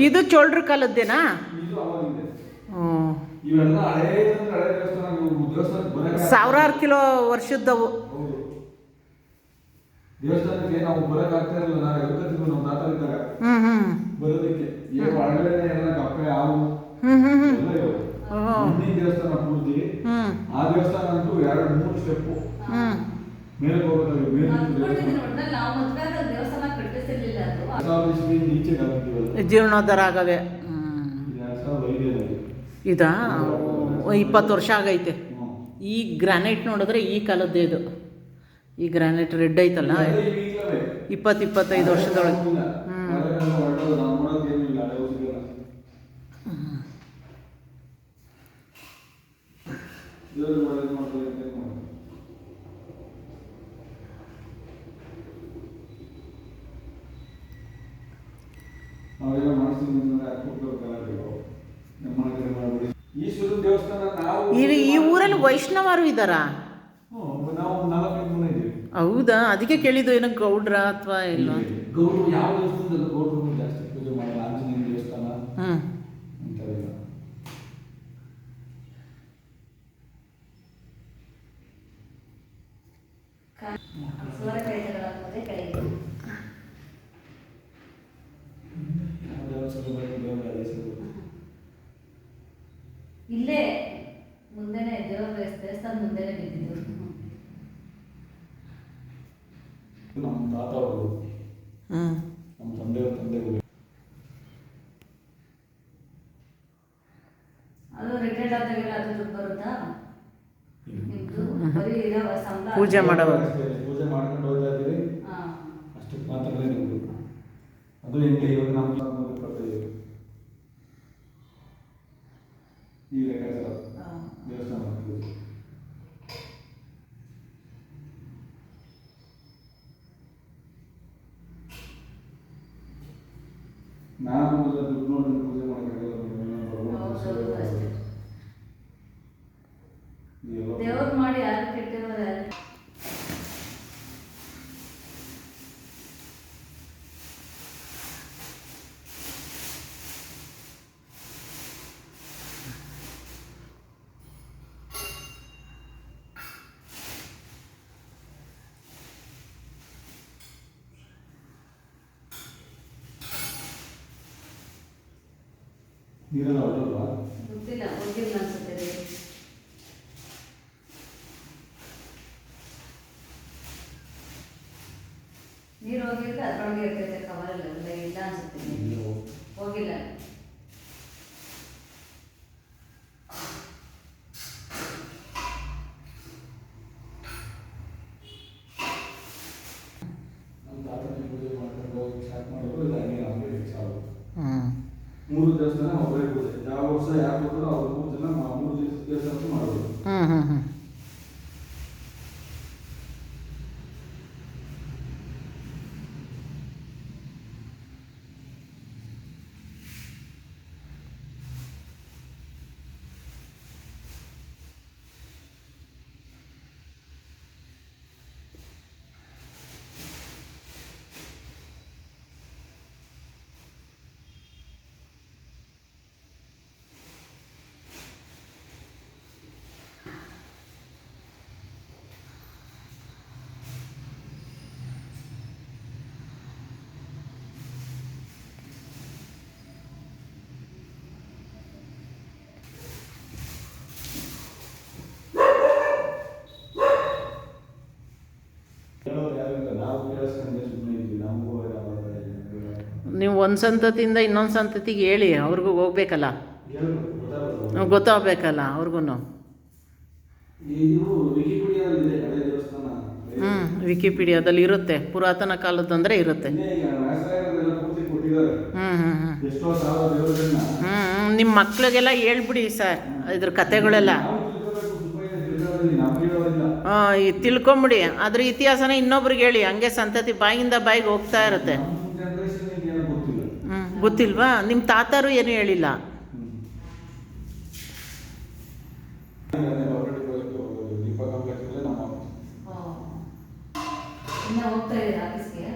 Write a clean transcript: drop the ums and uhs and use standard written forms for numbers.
ಇದು ಚೋಳ್ರ ಕಾಲದ್ದೇನಾ? ಇದು ಅವಾಗಿಂದೆ. ಹ್ಞೂ. ಇವೆಲ್ಲ ಹಳೇ ದೇವಸ್ಥಾನ. ದೇವಸ್ಥಾನಕ್ಕೆ ಬರಕ್ಕೆ ಸಾವಿರಾರು ಕಿಲೋ ವರ್ಷದ್ದವು. ಹೌದು. ದೇವಸ್ಥಾನಕ್ಕೆ ನಾವು ಬರಕ್ ಆಗ್ತಾ ಇರಲಿಲ್ಲ. ನಾವು ಎಲ್ಕತ್ತಿದ್ವಿ ನಮ್ಮ ತಾತ ಇದ್ದಾಗ ಬರೋದಕ್ಕೆ. ಈಗ ಒಳಗಡೆ ಎಲ್ಲ ಕಪ್ಪೆ ಹಾವು ಎಲ್ಲ ಇರೋದು. ದೇವಸ್ಥಾನ ಪೂರ್ತಿ. ಆ ದೇವಸ್ಥಾನ ಅಂತೂ 2-3 ಸ್ಟೆಪ್ ಮೇಲೆ ಹೋಗೋದು. ಜೀರ್ಣೋದ್ಧಾರ ಆಗವೆ. ಇದಾ 20 ವರ್ಷ ಆಗೈತೆ. ಈ ಗ್ರಾನೈಟ್ ನೋಡಿದ್ರೆ ಈ ಕಾಲದ್ದೇ ಇದು. ಈ ಗ್ರಾನೈಟ್ ರೆಡ್ ಐತಲ್ಲ, 20-25 ವರ್ಷದೊಳಗೆ. ಈ ಊರಲ್ಲಿ ವೈಷ್ಣವರು ಇದ್ದಾರಾ? ಹೌದಾ? ಅದಕ್ಕೆ ಕೇಳಿದ್ದು, ಏನೋ ಗೌಡ್ರ ಅಥವಾ ಇಲ್ಲ. ಗೌಡ್ರು ಯಾವ ದೇವಸ್ಥಾನದಲ್ಲೂ ಗೌಡ್ರು ಜಾಸ್ತಿ ಪೂಜೆ ಮಾಡಲ್ಲ. ಆಂಜನೇಯ ದೇವಸ್ಥಾನ ಅಂತಾರೆಲ್ಲ. ಇಲ್ಲೇ ಮುಂದೆನೆ ದೇವಸ್ಥಾನ ಮುಂದೆನೆ ಬಿದ್ದಿದ್ದು. ನಮ್ಮ ತಾತ ಅವರು, ನಮ್ಮ ತಂದೆಗಳು ಅದು ರಿಟೈರ್ಡ್ ಆದಾಗೆಲ್ಲ ಅದು ದುಡ್ಡು ಬರುತ್ತಾ ನಿಮ್ದು? ಬರೀ ಸಂಬಳ ಪೂಜೆ ಮಾಡುವಾಗ ಪೂಜೆ ಮಾಡ್ಕೊಂಡು ಹೋಗ್ತಾ ಇದ್ದೀವಿ. ಅಷ್ಟಕ್ಕೆ ಮಾತ್ರನೇ ನಿಮ್ದು. ಅದು ಹೆಂಗೆ ಇವಾಗ ನಮ್ಮ 125 ಈ ಲೆಕ್ಕಾಚಾರ ದೇವಸ್ಥಾನ. ನಾನು ದುಡ್ಡು ನೋಡಿ ಪೂಜೆ ಮಾಡೋಕ್ಕಾಗಲ್ಲ. ದೇವ್ರು ಮಾಡಿ ಯಾರು ಕೆಟ್ಟಿರೋರು ಯಾರು? ನೀರೆಲ್ಲ ಹೊರಡಲ್ವಾ? ಗೊತ್ತಿಲ್ಲ, ಹೋಗಿಲ್ಲ ಅನ್ಸುತ್ತೆ. ನೀರು ಹೋಗಿಲ್ಲ, ಅದರೊಳಗೆ ಇರ್ತೈತೆ ಕವರಲ್ಲಿ. ಇಲ್ಲ ಅನ್ಸುತ್ತೆ, ಹೋಗಿಲ್ಲ. ನಮ್ಮ ತಾತನ ಪೂಜೆ ಮಾಡ್ಕೊಂಡು ಹೋಗಿ ಸ್ಟಾರ್ಟ್ ಮಾಡೋದು ಇದಾಗಿ ನಮಗೆ ಸಾವು. 3 ದೇವಸ್ಥಾನ ಒಬ್ಬರೇ ಪೂಜೆ. ಯಾವ ವರ್ಷ ಯಾರು ಬರ್ತಾರೋ ಅವ್ರ 3 ಜನ 3 ದೇವಸ್ಥಾನ ಮಾಡೋದು. ನೀವು ಒಂದು ಸಂತತಿಯಿಂದ ಇನ್ನೊಂದು ಸಂತತಿಗೆ ಹೇಳಿ, ಅವ್ರಿಗೂ ಹೋಗ್ಬೇಕಲ್ಲ, ಗೊತ್ತಾಗಬೇಕಲ್ಲ ಅವ್ರಿಗೂ. ವಿಕಿಪೀಡಿಯಾದಲ್ಲಿ ಇರುತ್ತೆ, ಪುರಾತನ ಕಾಲದಂದರೆ ಇರುತ್ತೆ. ನಿಮ್ಮ ಮಕ್ಳಿಗೆಲ್ಲ ಹೇಳ್ಬಿಡಿ ಸರ್ ಇದ್ರ ಕತೆಗಳೆಲ್ಲ. ತಿಳ್ಕೊಂಬಿಡಿ, ಅದ್ರ ಇತಿಹಾಸನ ಇನ್ನೊಬ್ರಿಗೆ ಹೇಳಿ, ಹಂಗೆ ಸಂತತಿ ಬಾಯಿಂದ ಬಾಯಿಗೆ ಹೋಗ್ತಾ ಇರುತ್ತೆ. ಗೊತ್ತಿಲ್ವಾ? ನಿಮ್ಮ ತಾತರು ಏನು ಹೇಳಿಲ್ಲ. ಹೋಗ್ತಾ ಇದ್ದೀರಾ ಆಫೀಸ್ಗೆ?